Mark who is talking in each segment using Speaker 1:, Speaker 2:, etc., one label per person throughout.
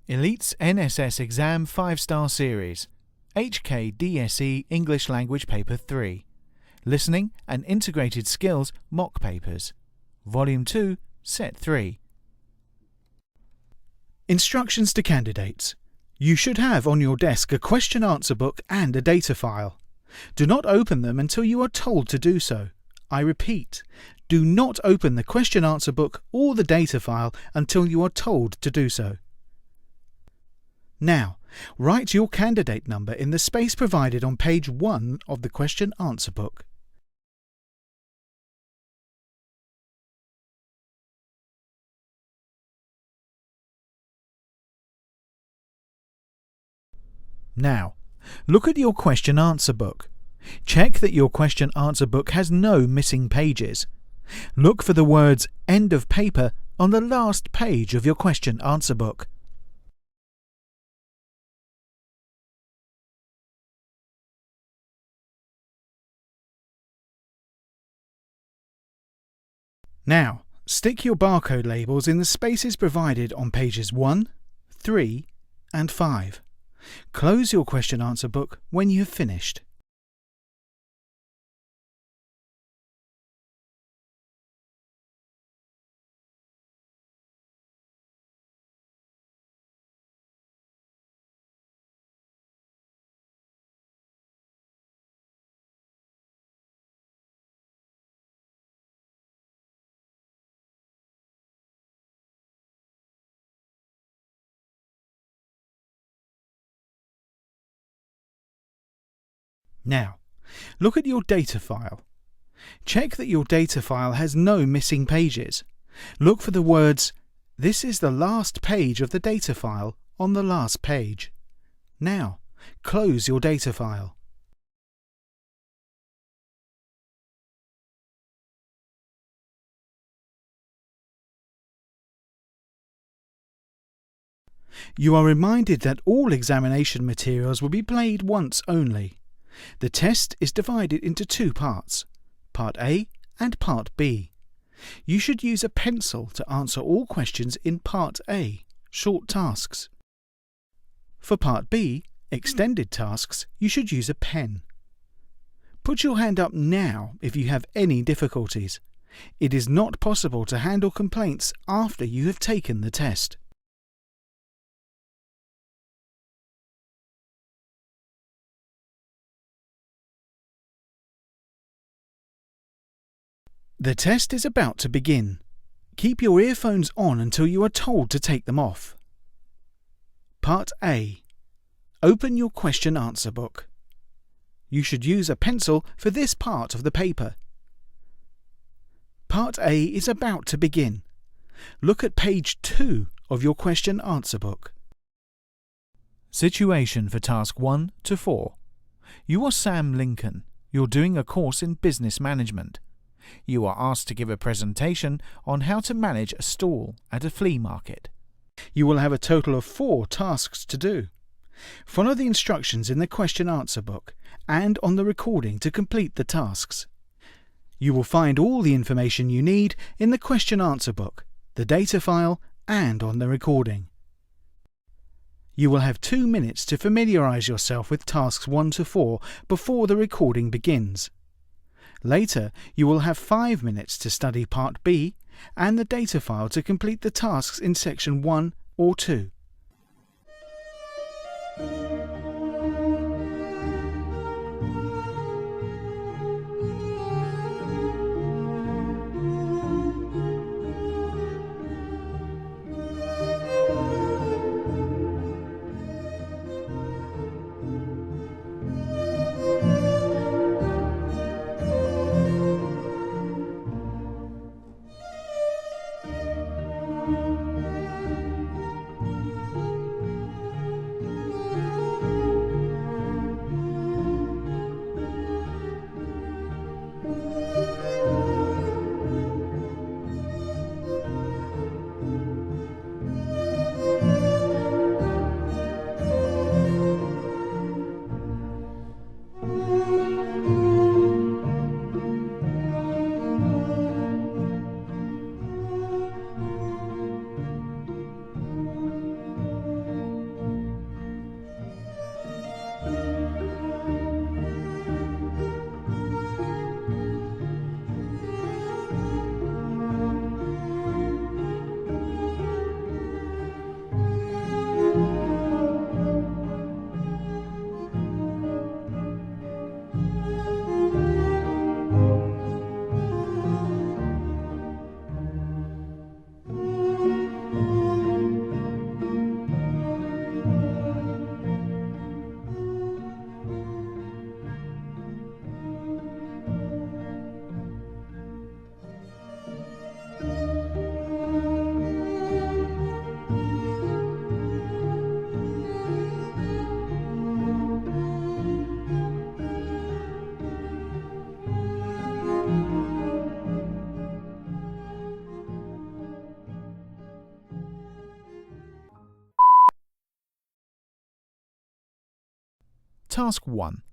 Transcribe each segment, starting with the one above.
Speaker 1: Elite's NSS Exam 5-Star Series, HKDSE English Language Paper 3, Listening and Integrated Skills Mock Papers, Volume 2, Set 3. Instructions to candidates. You should have on your desk a question-answer book and a data file. Do not open them until you are told to do so. I repeat, do not open the question-answer book or the data file until you are told to do so. Now, write your candidate number in the space provided on page 1 of the question-answer book. Now, look at your question-answer book. Check that your question-answer book has no missing pages. Look for the words "End of paper" on the last page of your question-answer book. Now, stick your barcode labels in the spaces provided on pages 1, 3 and 5. Close your question-answer book when you have finished. Now, look at your data file. Check that your data file has no missing pages. Look for the words "This is the last page of the data file" on the last page. Now, close your data file. You are reminded that all examination materials will be played once only. The test is divided into two parts, Part A and Part B. You should use a pencil to answer all questions in Part A, short tasks. For Part B, extended tasks, you should use a pen. Put your hand up now if you have any difficulties. It is not possible to handle complaints after you have taken the test. The test is about to begin. Keep your earphones on until you are told to take them off. Part A. Open your question-answer book. You should use a pencil for this part of the paper. Part A is about to begin. Look at page 2 of your question-answer book. Situation for Task 1 to 4. You are Sam Lincoln. You're doing a course in business management. You are asked to give a presentation on how to manage a stall at a flea market. You will have a total of 4 tasks to do. Follow the instructions in the question-answer book and on the recording to complete the tasks. You will find all the information you need in the question-answer book, the data file, and on the recording. You will have 2 minutes to familiarise yourself with tasks 1 to 4 before the recording begins. Later, you will have 5 minutes to study Part B and the data file to complete the tasks in Section 1 or 2. Task 1.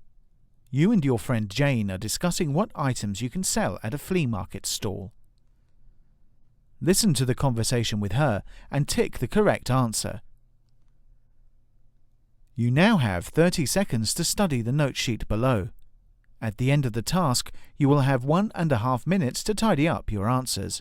Speaker 1: You and your friend Jane are discussing what items you can sell at a flea market stall. Listen to the conversation with her and tick the correct answer. You now have 30 seconds to study the note sheet below. At the end of the task, you will have 1.5 minutes to tidy up your answers.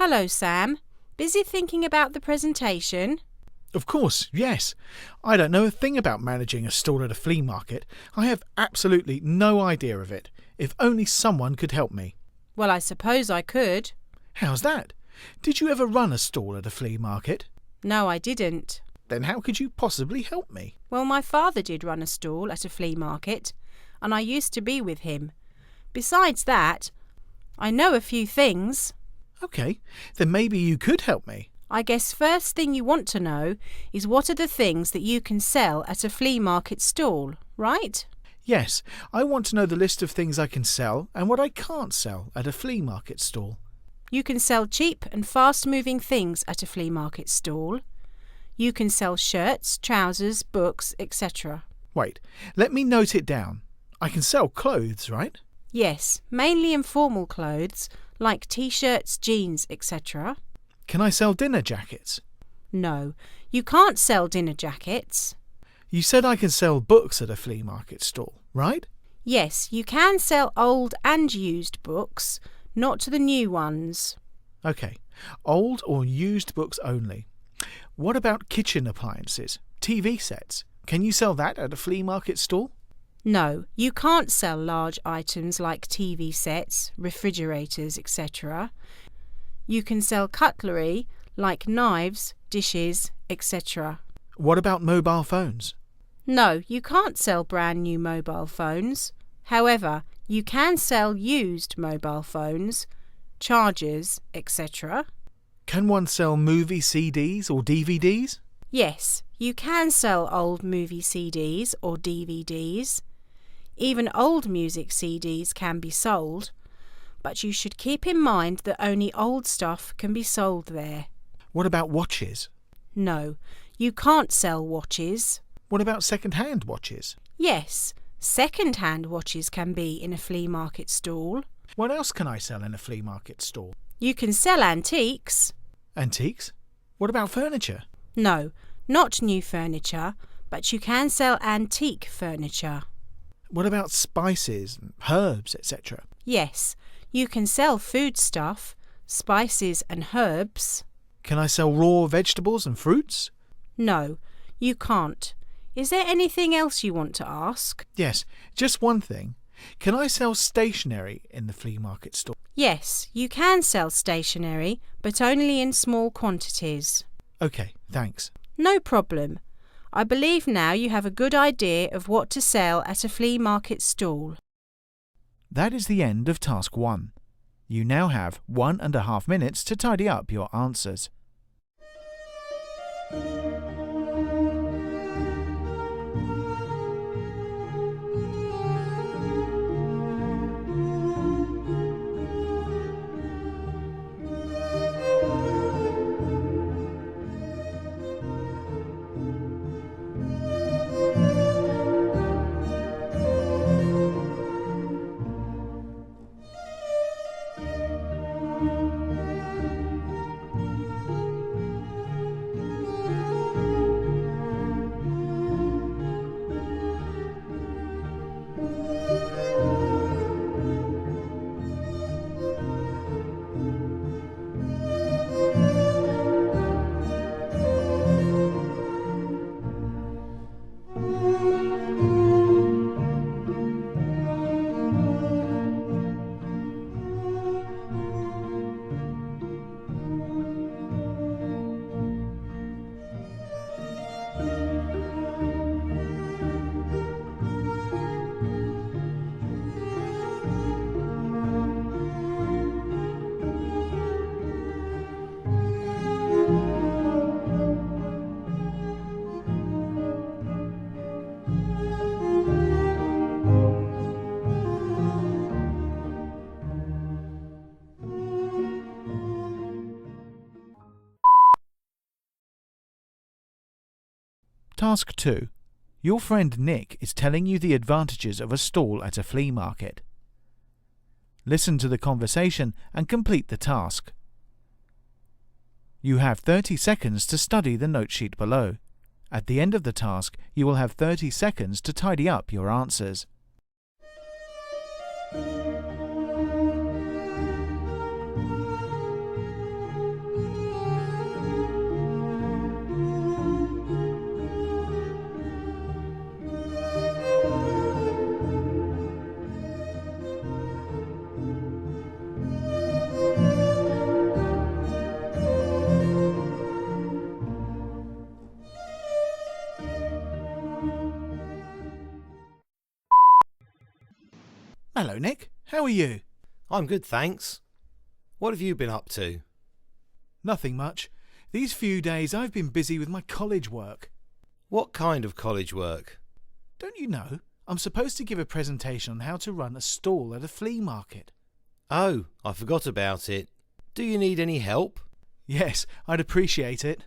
Speaker 2: Hello, Sam. Busy thinking about the presentation?
Speaker 1: Of course, yes. I don't know a thing about managing a stall at a flea market. I have absolutely no idea of it. If only someone could help me.
Speaker 2: Well, I suppose I could.
Speaker 1: How's that? Did you ever run a stall at a flea market?
Speaker 2: No, I didn't.
Speaker 1: Then how could you possibly help me?
Speaker 2: Well, my father did run a stall at a flea market, and I used to be with him. Besides that, I know a few things.
Speaker 1: OK, then maybe you could help me.
Speaker 2: I guess first thing you want to know is what are the things that you can sell at a flea market stall, right?
Speaker 1: Yes, I want to know the list of things I can sell and what I can't sell at a flea market stall.
Speaker 2: You can sell cheap and fast-moving things at a flea market stall. You can sell shirts, trousers, books, etc.
Speaker 1: Wait, let me note it down. I can sell clothes, right?
Speaker 2: Yes, mainly informal clothes, like t-shirts, jeans, etc.
Speaker 1: Can I sell dinner jackets?
Speaker 2: No, you can't sell dinner jackets.
Speaker 1: You said I can sell books at a flea market stall, right?
Speaker 2: Yes, you can sell old and used books, not the new ones.
Speaker 1: OK, old or used books only. What about kitchen appliances, TV sets? Can you sell that at a flea market stall?
Speaker 2: No, you can't sell large items like TV sets, refrigerators, etc. You can sell cutlery like knives, dishes, etc.
Speaker 1: What about mobile phones?
Speaker 2: No, you can't sell brand new mobile phones. However, you can sell used mobile phones, chargers, etc.
Speaker 1: Can one sell movie CDs or DVDs?
Speaker 2: Yes, you can sell old movie CDs or DVDs. Even old music CDs can be sold, but you should keep in mind that only old stuff can be sold there.
Speaker 1: What about watches?
Speaker 2: No, you can't sell watches.
Speaker 1: What about second-hand watches?
Speaker 2: Yes, second-hand watches can be in a flea market stall.
Speaker 1: What else can I sell in a flea market stall?
Speaker 2: You can sell antiques.
Speaker 1: Antiques? What about furniture?
Speaker 2: No, not new furniture, but you can sell antique furniture.
Speaker 1: What about spices, herbs, etc.?
Speaker 2: Yes, you can sell foodstuff, spices and herbs.
Speaker 1: Can I sell raw vegetables and fruits?
Speaker 2: No, you can't. Is there anything else you want to ask?
Speaker 1: Yes, just one thing. Can I sell stationery in the flea market stall?
Speaker 2: Yes, you can sell stationery, but only in small quantities.
Speaker 1: OK, thanks.
Speaker 2: No problem. I believe now you have a good idea of what to sell at a flea market stall.
Speaker 1: That is the end of Task 1. You now have 1.5 minutes to tidy up your answers. Task 2. Your friend Nick is telling you the advantages of a stall at a flea market. Listen to the conversation and complete the task. You have 30 seconds to study the note sheet below. At the end of the task, you will have 30 seconds to tidy up your answers. Hello, Nick. How are you?
Speaker 3: I'm good, thanks. What have you been up to?
Speaker 1: Nothing much. These few days I've been busy with my college work.
Speaker 3: What kind of college work?
Speaker 1: Don't you know? I'm supposed to give a presentation on how to run a stall at a flea market.
Speaker 3: Oh, I forgot about it. Do you need any help?
Speaker 1: Yes, I'd appreciate it.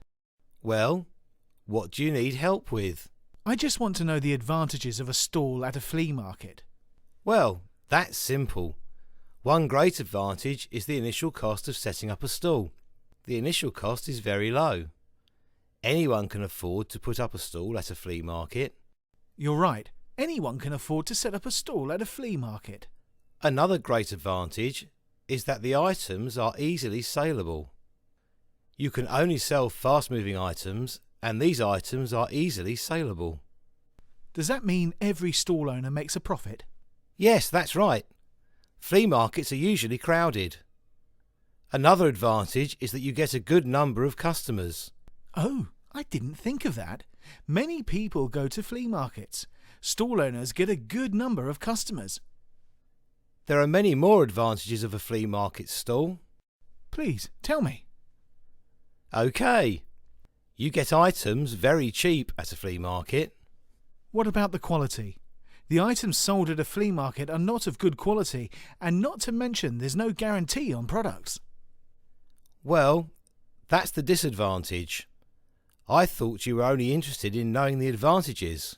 Speaker 3: Well, what do you need help with?
Speaker 1: I just want to know the advantages of a stall at a flea market.
Speaker 3: Well, that's simple. One great advantage is the initial cost of setting up a stall. The initial cost is very low. Anyone can afford to put up a stall at a flea market.
Speaker 1: You're right. Anyone can afford to set up a stall at a flea market.
Speaker 3: Another great advantage is that the items are easily saleable. You can only sell fast-moving items, and these items are easily saleable.
Speaker 1: Does that mean every stall owner makes a profit?
Speaker 3: Yes, that's right. Flea markets are usually crowded. Another advantage is that you get a good number of customers.
Speaker 1: Oh, I didn't think of that. Many people go to flea markets. Stall owners get a good number of customers.
Speaker 3: There are many more advantages of a flea market stall.
Speaker 1: Please, tell me.
Speaker 3: OK. You get items very cheap at a flea market.
Speaker 1: What about the quality? The items sold at a flea market are not of good quality, and not to mention there's no guarantee on products.
Speaker 3: Well, that's the disadvantage. I thought you were only interested in knowing the advantages.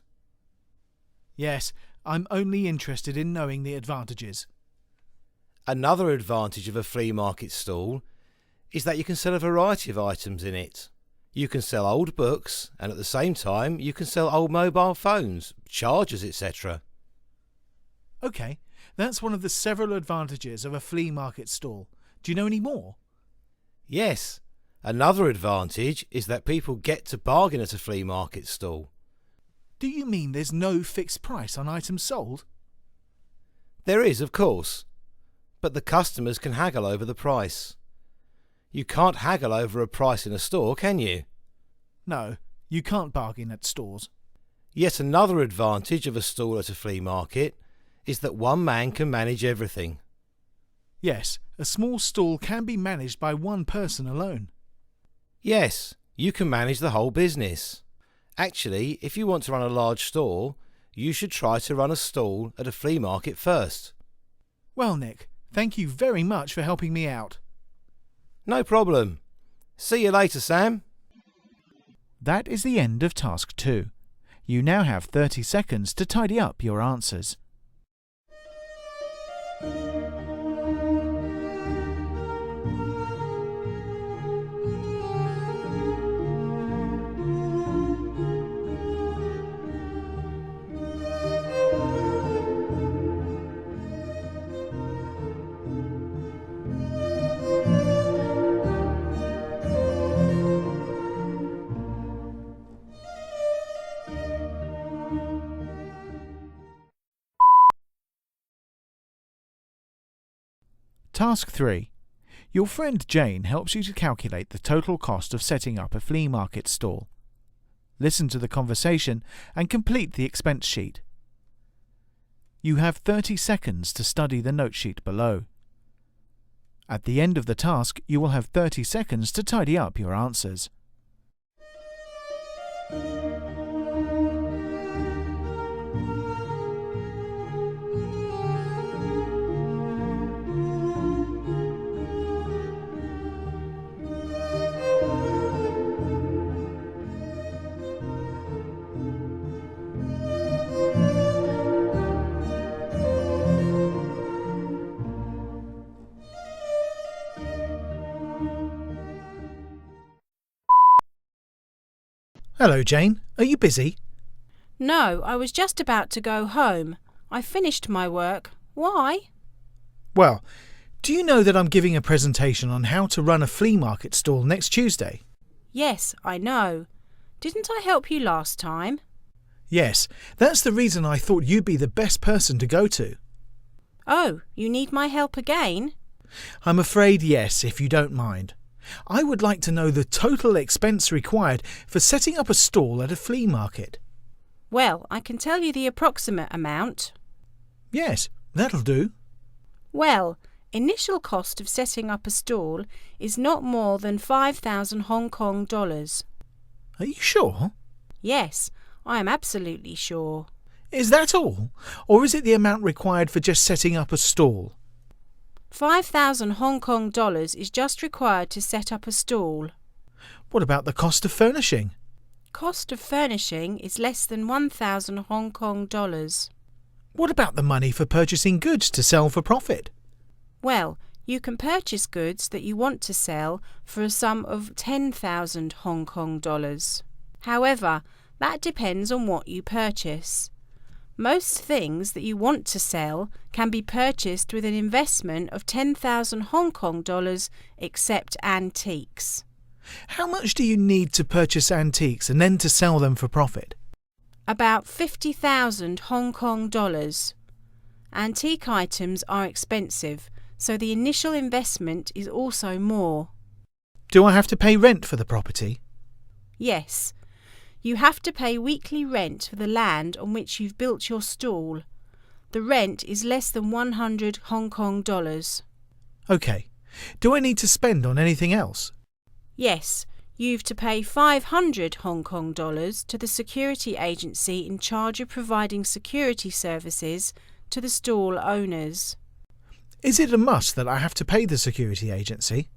Speaker 1: Yes, I'm only interested in knowing the advantages.
Speaker 3: Another advantage of a flea market stall is that you can sell a variety of items in it. You can sell old books, and at the same time you can sell old mobile phones, chargers, etc.
Speaker 1: OK, that's one of the several advantages of a flea market stall. Do you know any more?
Speaker 3: Yes, another advantage is that people get to bargain at a flea market stall.
Speaker 1: Do you mean there's no fixed price on items sold?
Speaker 3: There is, of course, but the customers can haggle over the price. You can't haggle over a price in a store, can you?
Speaker 1: No, you can't bargain at stores.
Speaker 3: Yet another advantage of a stall at a flea market is that one man can manage everything.
Speaker 1: Yes, a small stall can be managed by one person alone.
Speaker 3: Yes, you can manage the whole business. Actually, if you want to run a large store, you should try to run a stall at a flea market first.
Speaker 1: Well, Nick, thank you very much for helping me out.
Speaker 3: No problem. See you later, Sam.
Speaker 1: That is the end of Task 2. You now have 30 seconds to tidy up your answers. Task 3. Your friend Jane helps you to calculate the total cost of setting up a flea market stall. Listen to the conversation and complete the expense sheet. You have 30 seconds to study the note sheet below. At the end of the task, you will have 30 seconds to tidy up your answers. Hello, Jane. Are you busy?
Speaker 2: No, I was just about to go home. I finished my work. Why?
Speaker 1: Well, do you know that I'm giving a presentation on how to run a flea market stall next Tuesday?
Speaker 2: Yes, I know. Didn't I help you last time?
Speaker 1: Yes, that's the reason I thought you'd be the best person to go to.
Speaker 2: Oh, you need my help again?
Speaker 1: I'm afraid yes, if you don't mind. I would like to know the total expense required for setting up a stall at a flea market.
Speaker 2: Well, I can tell you the approximate amount.
Speaker 1: Yes, that'll do.
Speaker 2: Well, initial cost of setting up a stall is not more than 5,000 Hong Kong dollars.
Speaker 1: Are you sure?
Speaker 2: Yes, I am absolutely sure.
Speaker 1: Is that all? Or is it the amount required for just setting up a stall?
Speaker 2: 5,000 Hong Kong dollars is just required to set up a stall.
Speaker 1: What about the cost of furnishing?
Speaker 2: Cost of furnishing is less than 1,000 Hong Kong dollars.
Speaker 1: What about the money for purchasing goods to sell for profit?
Speaker 2: Well, you can purchase goods that you want to sell for a sum of 10,000 Hong Kong dollars. However, that depends on what you purchase. Most things that you want to sell can be purchased with an investment of 10,000 Hong Kong dollars except antiques.
Speaker 1: How much do you need to purchase antiques and then to sell them for profit?
Speaker 2: About 50,000 Hong Kong dollars. Antique items are expensive, so the initial investment is also more.
Speaker 1: Do I have to pay rent for the property?
Speaker 2: Yes. You have to pay weekly rent for the land on which you've built your stall. The rent is less than 100 Hong Kong dollars.
Speaker 1: OK. Do I need to spend on anything else?
Speaker 2: Yes, you've to pay 500 Hong Kong dollars to the security agency in charge of providing security services to the stall owners.
Speaker 1: Is it a must that I have to pay the security agency?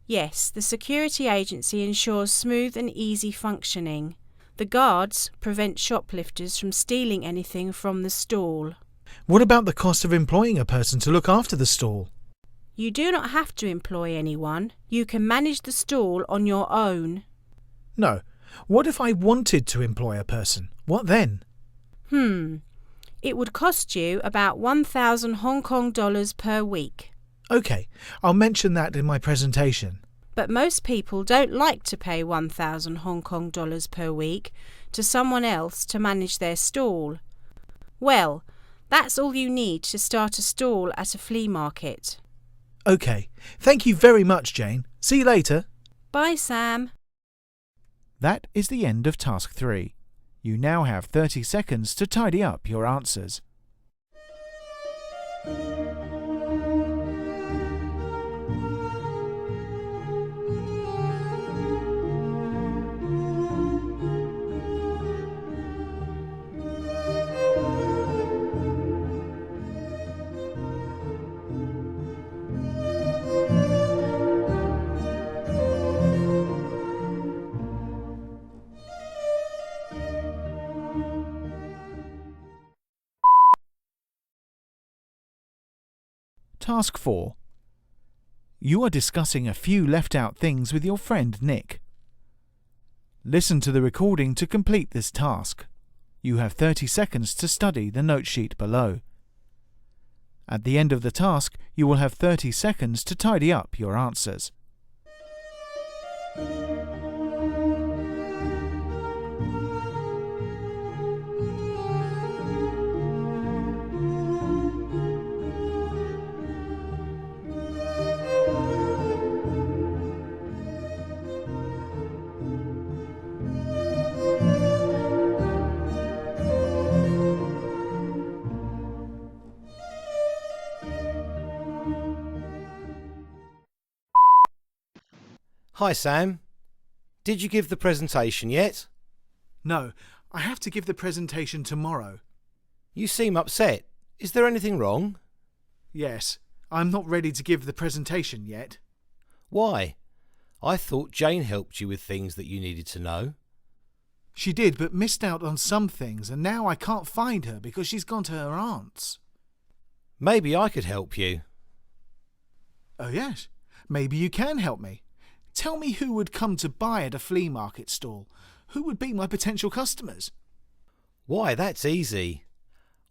Speaker 2: Yes, the security agency ensures smooth and easy functioning. The guards prevent shoplifters from stealing anything from the stall.
Speaker 1: What about the cost of employing a person to look after the stall?
Speaker 2: You do not have to employ anyone. You can manage the stall on your own.
Speaker 1: No. What if I wanted to employ a person? What then?
Speaker 2: It would cost you about 1,000 Hong Kong dollars per week.
Speaker 1: OK, I'll mention that in my presentation.
Speaker 2: But most people don't like to pay 1,000 Hong Kong dollars per week to someone else to manage their stall. Well, that's all you need to start a stall at a flea market.
Speaker 1: OK, thank you very much, Jane. See you later.
Speaker 2: Bye, Sam.
Speaker 1: That is the end of Task 3. You now have 30 seconds to tidy up your answers. Task 4. You are discussing a few left-out things with your friend Nick. Listen to the recording to complete this task. You have 30 seconds to study the note sheet below. At the end of the task, you will have 30 seconds to tidy up your answers.
Speaker 3: Hi Sam. Did you give the presentation yet?
Speaker 1: No, I have to give the presentation tomorrow.
Speaker 3: You seem upset. Is there anything wrong?
Speaker 1: Yes, I'm not ready to give the presentation yet.
Speaker 3: Why? I thought Jane helped you with things that you needed to know.
Speaker 1: She did, but missed out on some things, and now I can't find her because she's gone to her aunt's.
Speaker 3: Maybe I could help you.
Speaker 1: Oh yes, maybe you can help me. Tell me who would come to buy at a flea market stall. Who would be my potential customers?
Speaker 3: Why, that's easy.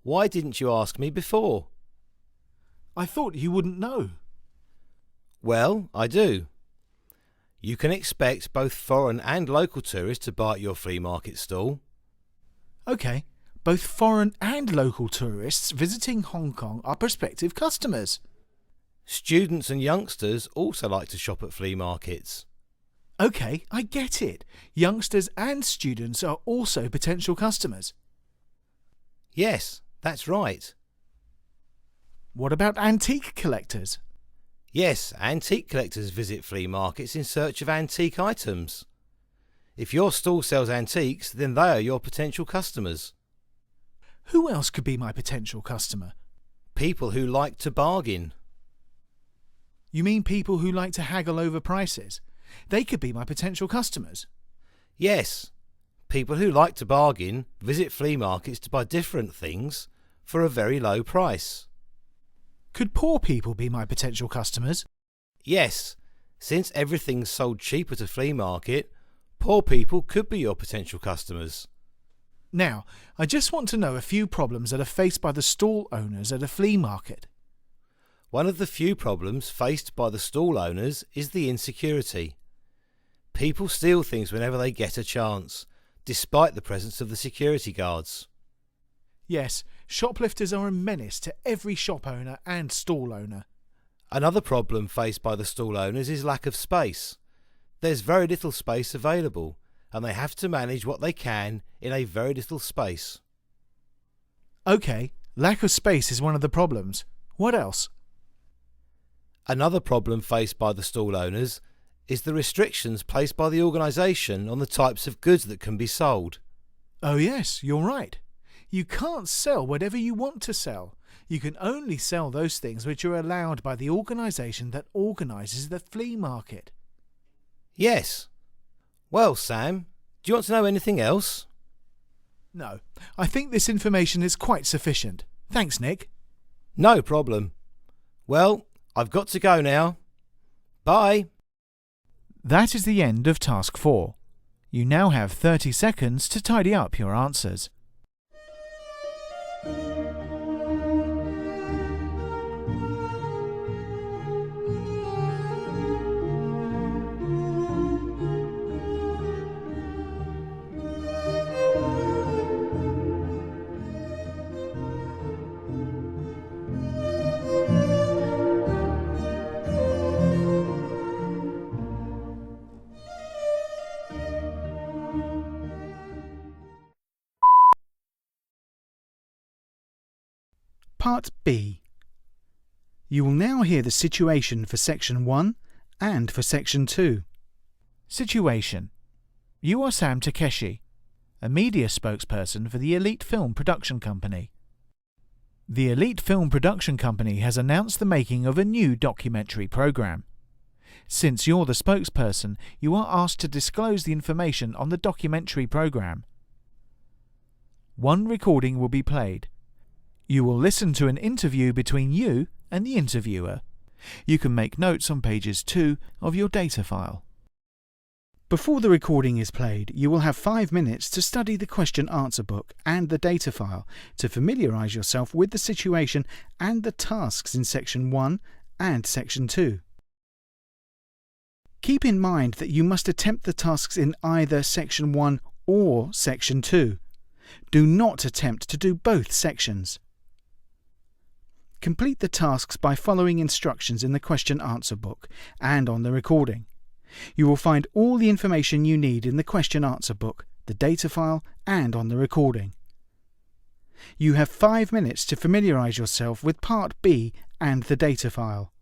Speaker 3: Why didn't you ask me before?
Speaker 1: I thought you wouldn't know.
Speaker 3: Well, I do. You can expect both foreign and local tourists to buy at your flea market stall.
Speaker 1: OK, both foreign and local tourists visiting Hong Kong are prospective customers.
Speaker 3: Students and youngsters also like to shop at flea markets.
Speaker 1: OK, I get it. Youngsters and students are also potential customers.
Speaker 3: Yes, that's right.
Speaker 1: What about antique collectors?
Speaker 3: Yes, antique collectors visit flea markets in search of antique items. If your stall sells antiques, then they are your potential customers.
Speaker 1: Who else could be my potential customer?
Speaker 3: People who like to bargain.
Speaker 1: You mean people who like to haggle over prices? They could be my potential customers.
Speaker 3: Yes, people who like to bargain visit flea markets to buy different things for a very low price.
Speaker 1: Could poor people be my potential customers?
Speaker 3: Yes, since everything's sold cheap at a flea market, poor people could be your potential customers.
Speaker 1: Now, I just want to know a few problems that are faced by the stall owners at a flea market.
Speaker 3: One of the few problems faced by the stall owners is the insecurity. People steal things whenever they get a chance, despite the presence of the security guards.
Speaker 1: Yes, shoplifters are a menace to every shop owner and stall owner.
Speaker 3: Another problem faced by the stall owners is lack of space. There's very little space available, and they have to manage what they can in a very little space.
Speaker 1: OK, lack of space is one of the problems. What else?
Speaker 3: Another problem faced by the stall owners is the restrictions placed by the organisation on the types of goods that can be sold.
Speaker 1: Oh yes, you're right. You can't sell whatever you want to sell. You can only sell those things which are allowed by the organisation that organises the flea market.
Speaker 3: Yes. Well, Sam, do you want to know anything else?
Speaker 1: No, I think this information is quite sufficient. Thanks, Nick.
Speaker 3: No problem. Well, I've got to go now. Bye.
Speaker 1: That is the end of Task 4. You now have 30 seconds to tidy up your answers. Part B. You will now hear the situation for Section 1 and for Section 2. Situation. You are Sam Takeshi, a media spokesperson for the Elite Film Production Company. The Elite Film Production Company has announced the making of a new documentary program. Since you're the spokesperson, you are asked to disclose the information on the documentary program. One recording will be played. You will listen to an interview between you and the interviewer. You can make notes on pages 2 of your data file. Before the recording is played, you will have 5 minutes to study the question-answer book and the data file to familiarise yourself with the situation and the tasks in Section 1 and Section 2. Keep in mind that you must attempt the tasks in either Section 1 or Section 2. Do not attempt to do both sections. Complete the tasks by following instructions in the question-answer book and on the recording. You will find all the information you need in the question-answer book, the data file, and on the recording. You have 5 minutes to familiarise yourself with Part B and the data file.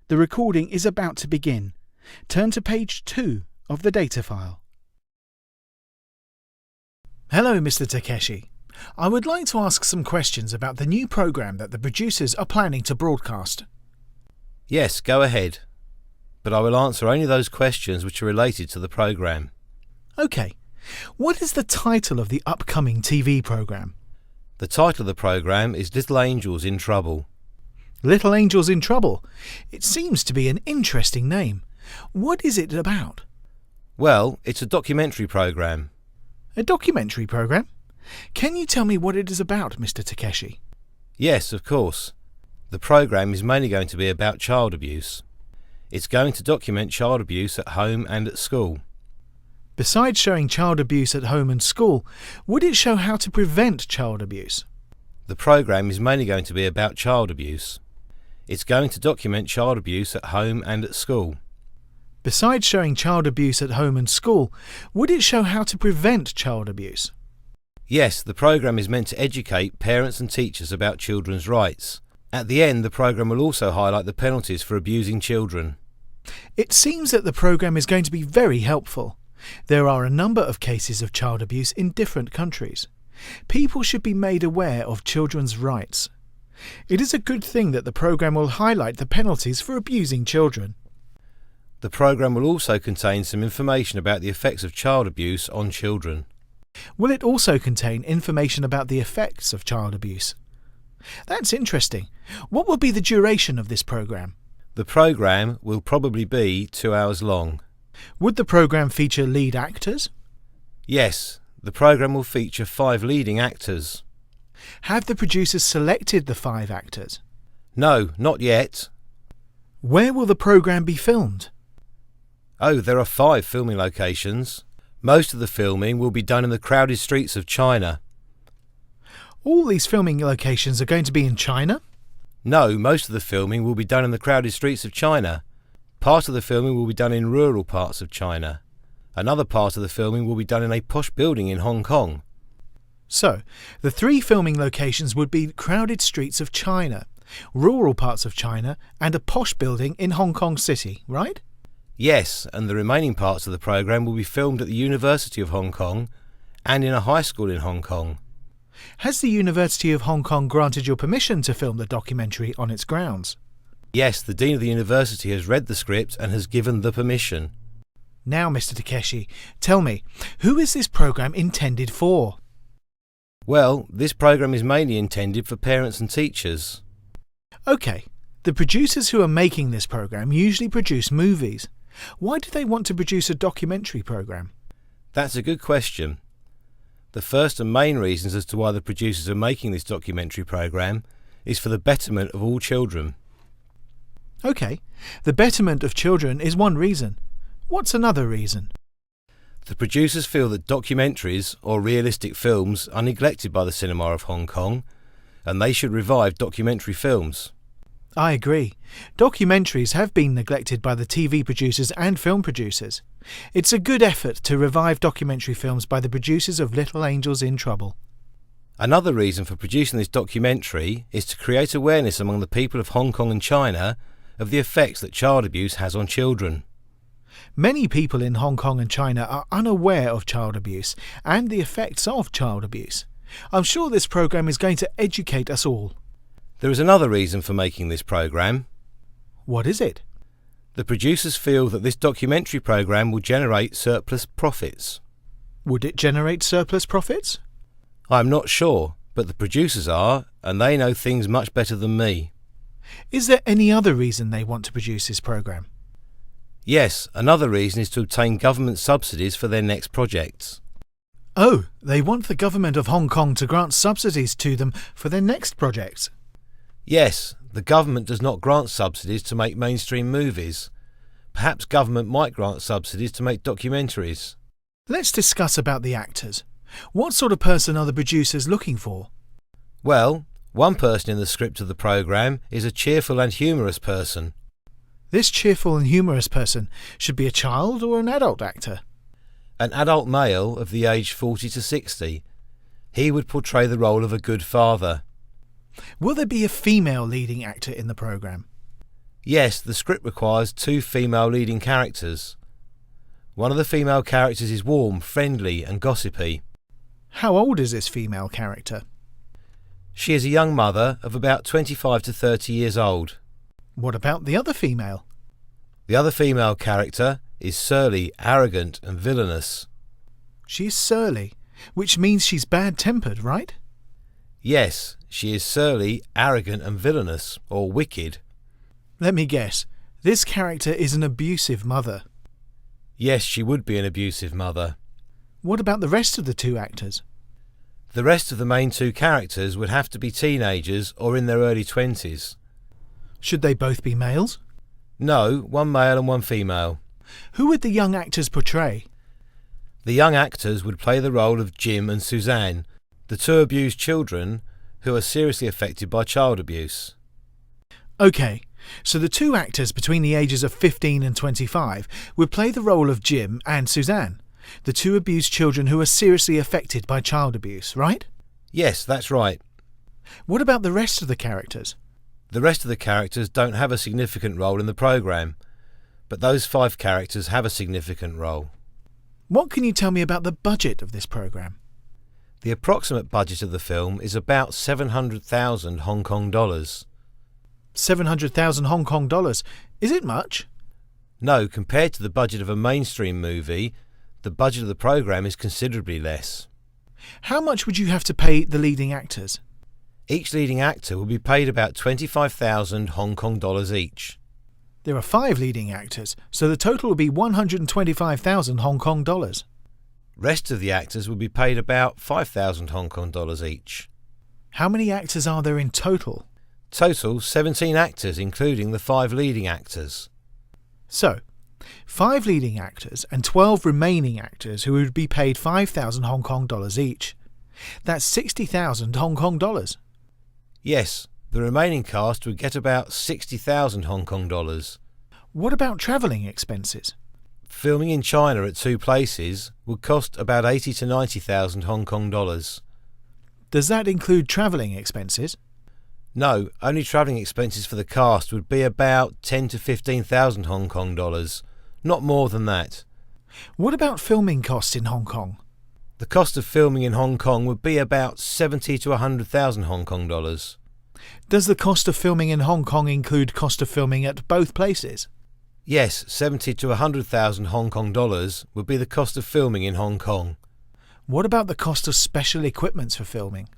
Speaker 1: The recording is about to begin. Turn to page 2 of the data file. Hello, Mr. Takeshi. I would like to ask some questions about the new program that the producers are planning to broadcast.
Speaker 3: Yes, go ahead. But I will answer only those questions which are related to the program.
Speaker 1: Okay. What is the title of the upcoming TV program?
Speaker 3: The title of the program is Little Angels in Trouble.
Speaker 1: Little Angels in Trouble. It seems to be an interesting name. What is it about?
Speaker 3: Well, it's a documentary program.
Speaker 1: A documentary program? Can you tell me what it is about, Mr. Takeshi?
Speaker 3: Yes, of course. The program is mainly going to be about child abuse. It's going to document child abuse at home and at school.
Speaker 1: Besides showing child abuse at home and school, would it show how to prevent child abuse?
Speaker 3: The program is mainly going to be about child abuse. It's going to document child abuse at home and at school.
Speaker 1: Besides showing child abuse at home and school, would it show how to prevent child abuse?
Speaker 3: Yes, the program is meant to educate parents and teachers about children's rights. At the end, the program will also highlight the penalties for abusing children.
Speaker 1: It seems that the program is going to be very helpful. There are a number of cases of child abuse in different countries. People should be made aware of children's rights. It is a good thing that the program will highlight the penalties for abusing children.
Speaker 3: The program will also contain some information about the effects of child abuse on children.
Speaker 1: Will it also contain information about the effects of child abuse? That's interesting. What will be the duration of this program?
Speaker 3: The program will probably be 2 hours long.
Speaker 1: Would the program feature lead actors?
Speaker 3: Yes, the program will feature 5 leading actors.
Speaker 1: Have the producers selected the 5 actors?
Speaker 3: No, not yet.
Speaker 1: Where will the program be filmed?
Speaker 3: Oh, there are 5 filming locations. Most of the filming will be done in the crowded streets of China.
Speaker 1: All these filming locations are going to be in China?
Speaker 3: No, most of the filming will be done in the crowded streets of China. Part of the filming will be done in rural parts of China. Another part of the filming will be done in a posh building in Hong Kong.
Speaker 1: So, the 3 filming locations would be crowded streets of China, rural parts of China, and a posh building in Hong Kong City, right?
Speaker 3: Yes, and the remaining parts of the program will be filmed at the University of Hong Kong and in a high school in Hong Kong.
Speaker 1: Has the University of Hong Kong granted your permission to film the documentary on its grounds?
Speaker 3: Yes, the Dean of the University has read the script and has given the permission.
Speaker 1: Now, Mr. Takeshi, tell me, who is this program intended for?
Speaker 3: Well, this program is mainly intended for parents and teachers.
Speaker 1: Okay, the producers who are making this program usually produce movies. Why do they want to produce a documentary program?
Speaker 3: That's a good question. The first and main reasons as to why the producers are making this documentary program is for the betterment of all children.
Speaker 1: Okay, the betterment of children is one reason. What's another reason?
Speaker 3: The producers feel that documentaries or realistic films are neglected by the cinema of Hong Kong, and they should revive documentary films.
Speaker 1: I agree. Documentaries have been neglected by the TV producers and film producers. It's a good effort to revive documentary films by the producers of Little Angels in Trouble.
Speaker 3: Another reason for producing this documentary is to create awareness among the people of Hong Kong and China of the effects that child abuse has on children.
Speaker 1: Many people in Hong Kong and China are unaware of child abuse and the effects of child abuse. I'm sure this program is going to educate us all.
Speaker 3: There is another reason for making this program.
Speaker 1: What is it?
Speaker 3: The producers feel that this documentary program will generate surplus profits.
Speaker 1: Would it generate surplus profits?
Speaker 3: I'm not sure, but the producers are, and they know things much better than me.
Speaker 1: Is there any other reason they want to produce this program?
Speaker 3: Yes, another reason is to obtain government subsidies for their next projects.
Speaker 1: Oh, they want the government of Hong Kong to grant subsidies to them for their next projects.
Speaker 3: Yes, the government does not grant subsidies to make mainstream movies. Perhaps government might grant subsidies to make documentaries.
Speaker 1: Let's discuss about the actors. What sort of person are the producers looking for?
Speaker 3: Well, one person in the script of the program is a cheerful and humorous person.
Speaker 1: This cheerful and humorous person should be a child or an adult actor?
Speaker 3: An adult male of the age 40 to 60. He would portray the role of a good father.
Speaker 1: Will there be a female leading actor in the program?
Speaker 3: Yes, the script requires 2 female leading characters. One of the female characters is warm, friendly and gossipy.
Speaker 1: How old is this female character?
Speaker 3: She is a young mother of about 25 to 30 years old.
Speaker 1: What about the other female?
Speaker 3: The other female character is surly, arrogant and villainous.
Speaker 1: She is surly, which means she's bad-tempered, right?
Speaker 3: Yes, she is surly, arrogant and villainous, or wicked.
Speaker 1: Let me guess. This character is an abusive mother.
Speaker 3: Yes, she would be an abusive mother.
Speaker 1: What about the rest of the 2 actors?
Speaker 3: The rest of the main 2 characters would have to be teenagers or in their early 20s.
Speaker 1: Should they both be males?
Speaker 3: No, 1 male and 1 female.
Speaker 1: Who would the young actors portray?
Speaker 3: The young actors would play the role of Jim and Suzanne, the 2 abused children who are seriously affected by child abuse.
Speaker 1: OK, so the 2 actors between the ages of 15 and 25 would play the role of Jim and Suzanne, the 2 abused children who are seriously affected by child abuse, right?
Speaker 3: Yes, that's right.
Speaker 1: What about the rest of the characters?
Speaker 3: The rest of the characters don't have a significant role in the programme, but those 5 characters have a significant role.
Speaker 1: What can you tell me about the budget of this programme?
Speaker 3: The approximate budget of the film is about 700,000 Hong Kong dollars.
Speaker 1: 700,000 Hong Kong dollars. Is it much?
Speaker 3: No, compared to the budget of a mainstream movie, the budget of the programme is considerably less.
Speaker 1: How much would you have to pay the leading actors?
Speaker 3: Each leading actor will be paid about 25,000 Hong Kong dollars each.
Speaker 1: There are 5 leading actors, so the total will be 125,000 Hong Kong dollars.
Speaker 3: Rest of the actors will be paid about 5,000 Hong Kong dollars each.
Speaker 1: How many actors are there in total?
Speaker 3: Total 17 actors, including the 5 leading actors.
Speaker 1: So, 5 leading actors and 12 remaining actors who would be paid 5,000 Hong Kong dollars each. That's 60,000 Hong Kong dollars.
Speaker 3: Yes, the remaining cast would get about 60,000 Hong Kong dollars.
Speaker 1: What about travelling expenses?
Speaker 3: Filming in China at 2 places would cost about 80 to 90,000 Hong Kong dollars.
Speaker 1: Does that include travelling expenses?
Speaker 3: No, only travelling expenses for the cast would be about 10 to 15,000 Hong Kong dollars, not more than that.
Speaker 1: What about filming costs in Hong Kong?
Speaker 3: The cost of filming in Hong Kong would be about 70 to 100,000 Hong Kong dollars.
Speaker 1: Does the cost of filming in Hong Kong include cost of filming at both places?
Speaker 3: Yes, 70 to 100,000 Hong Kong dollars would be the cost of filming in Hong Kong.
Speaker 1: What about the cost of special equipment for filming?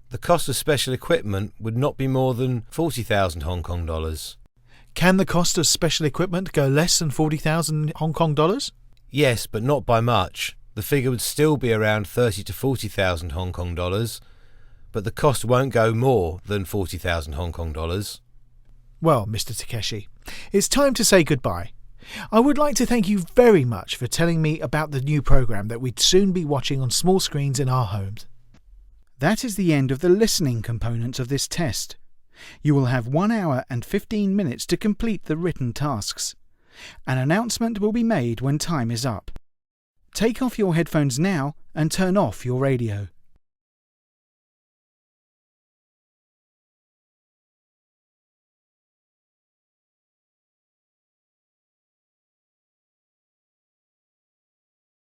Speaker 3: The cost of special equipment would not be more than 40,000 Hong Kong dollars.
Speaker 1: Can the cost of special equipment go less than 40,000 Hong Kong dollars?
Speaker 3: Yes, but not by much. The figure would still be around 30 to 40,000 Hong Kong dollars, but the cost won't go more than 40,000 Hong Kong dollars.
Speaker 1: Well, Mr. Takeshi, it's time to say goodbye. I would like to thank you very much for telling me about the new programme that we'd soon be watching on small screens in our homes. That is the end of the listening component of this test. You will have 1 hour and 15 minutes to complete the written tasks. An announcement will be made when time is up. Take off your headphones now and turn off your radio.